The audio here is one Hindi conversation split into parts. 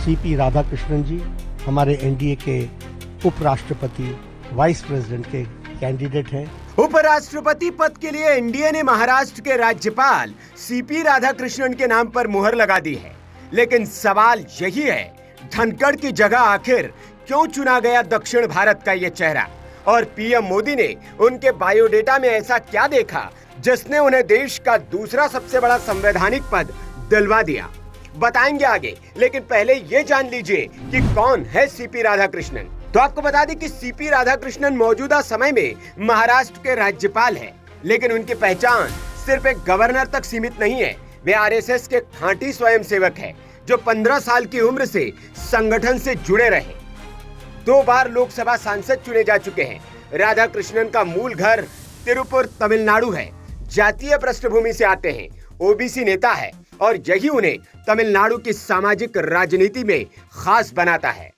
सीपी राधाकृष्णन जी हमारे एनडीए के उपराष्ट्रपति वाइस प्रेसिडेंट के कैंडिडेट हैं। उपराष्ट्रपति पद के लिए एनडीए ने महाराष्ट्र के राज्यपाल सीपी राधाकृष्णन के नाम पर मुहर लगा दी है। लेकिन सवाल यही है, धनखड़ की जगह आखिर क्यों चुना गया दक्षिण भारत का ये चेहरा? और पीएम मोदी ने उनके बायोडेटा में ऐसा क्या देखा जिसने उन्हें देश का दूसरा सबसे बड़ा संवैधानिक पद दिलवा दिया? बताएंगे आगे, लेकिन पहले ये जान लीजिए कि कौन है सीपी राधाकृष्णन। तो आपको बता दें कि सीपी राधाकृष्णन मौजूदा समय में महाराष्ट्र के राज्यपाल हैं, लेकिन उनकी पहचान सिर्फ एक गवर्नर तक सीमित नहीं है। वे आरएसएस के खांटी स्वयंसेवक हैं, जो 15 साल की उम्र से संगठन से जुड़े रहे। 2 बार लोकसभा सांसद चुने जा चुके हैं। राधाकृष्णन का मूल घर तिरुपुर तमिलनाडु है। जातीय पृष्ठभूमि से आते हैं, ओबीसी नेता है और यही उन्हें तमिलनाडु की सामाजिक राजनीति में खास बनाता है।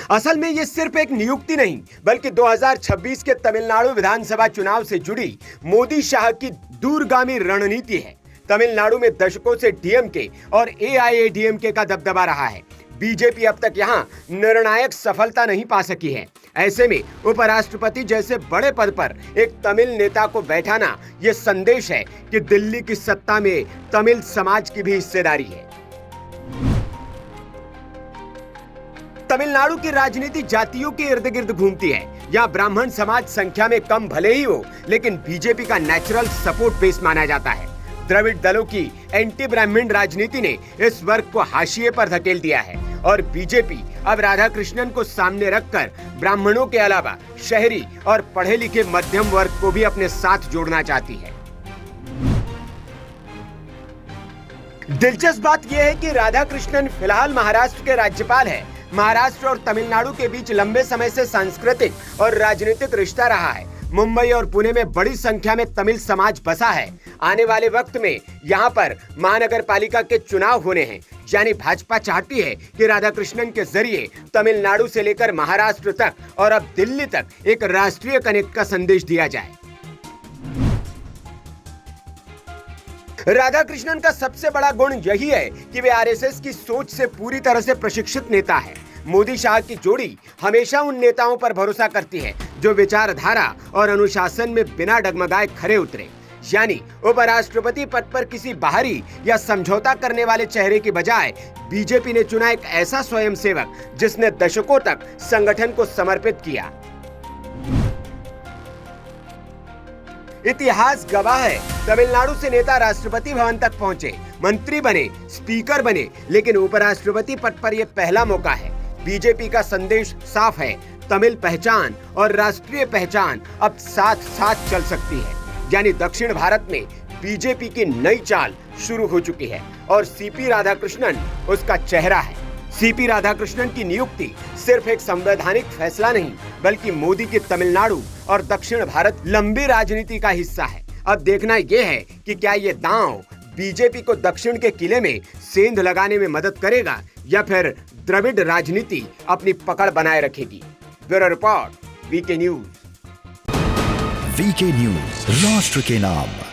असल में ये सिर्फ एक नियुक्ति नहीं, बल्कि 2026 के तमिलनाडु विधानसभा चुनाव से जुड़ी मोदी शाह की दूरगामी रणनीति है। तमिलनाडु में दशकों से डीएमके और एआईएडीएमके का दबदबा रहा है। बीजेपी अब तक यहां निर्णायक सफलता नहीं पा सकी है। ऐसे में उपराष्ट्रपति जैसे बड़े पद पर एक तमिल नेता को बैठाना यह संदेश है कि दिल्ली की सत्ता में तमिल समाज की भी हिस्सेदारी है। तमिलनाडु की राजनीति जातियों के इर्द गिर्द घूमती है। यहाँ ब्राह्मण समाज संख्या में कम भले ही हो, लेकिन बीजेपी का नेचुरल सपोर्ट बेस माना जाता है। द्रविड़ दलों की एंटी ब्राह्मण राजनीति ने इस वर्ग को हाशिए पर धकेल दिया है और बीजेपी अब राधाकृष्णन को सामने रखकर ब्राह्मणों के अलावा शहरी और पढ़े लिखे मध्यम वर्ग को भी अपने साथ जोड़ना चाहती है। दिलचस्प बात यह है कि राधाकृष्णन फिलहाल महाराष्ट्र के राज्यपाल है। महाराष्ट्र और तमिलनाडु के बीच लंबे समय से सांस्कृतिक और राजनीतिक रिश्ता रहा है। मुंबई और पुणे में बड़ी संख्या में तमिल समाज बसा है। आने वाले वक्त में यहाँ पर महानगर पालिका के चुनाव होने हैं, यानी भाजपा चाहती है कि राधाकृष्णन के जरिए तमिलनाडु से लेकर महाराष्ट्र तक और अब दिल्ली तक एक राष्ट्रीय कनेक्ट का संदेश दिया जाए। राधाकृष्णन का सबसे बड़ा गुण यही है कि वे आरएसएस की सोच से पूरी तरह से प्रशिक्षित नेता है। मोदी शाह की जोड़ी हमेशा उन नेताओं पर भरोसा करती है जो विचारधारा और अनुशासन में बिना डगमगाए खरे उतरे। यानी उपराष्ट्रपति पद पर किसी बाहरी या समझौता करने वाले चेहरे की बजाय बीजेपी ने चुना एक ऐसा स्वयंसेवक जिसने दशकों तक संगठन को समर्पित किया। इतिहास गवाह है, तमिलनाडु से नेता राष्ट्रपति भवन तक पहुंचे, मंत्री बने, स्पीकर बने, लेकिन उपराष्ट्रपति पद पर यह पहला मौका है। बीजेपी का संदेश साफ है, तमिल पहचान और राष्ट्रीय पहचान अब साथ साथ चल सकती है। यानी दक्षिण भारत में बीजेपी की नई चाल शुरू हो चुकी है और सीपी राधाकृष्णन उसका चेहरा है। सीपी राधाकृष्णन की नियुक्ति सिर्फ एक संवैधानिक फैसला नहीं, बल्कि मोदी की तमिलनाडु और दक्षिण भारत लंबी राजनीति का हिस्सा है। अब देखना यह है कि क्या ये दांव बीजेपी को दक्षिण के किले में सेंध लगाने में मदद करेगा या फिर द्रविड़ राजनीति अपनी पकड़ बनाए रखेगी। Bureau report, VK news. VK news, राष्ट्र के नाम।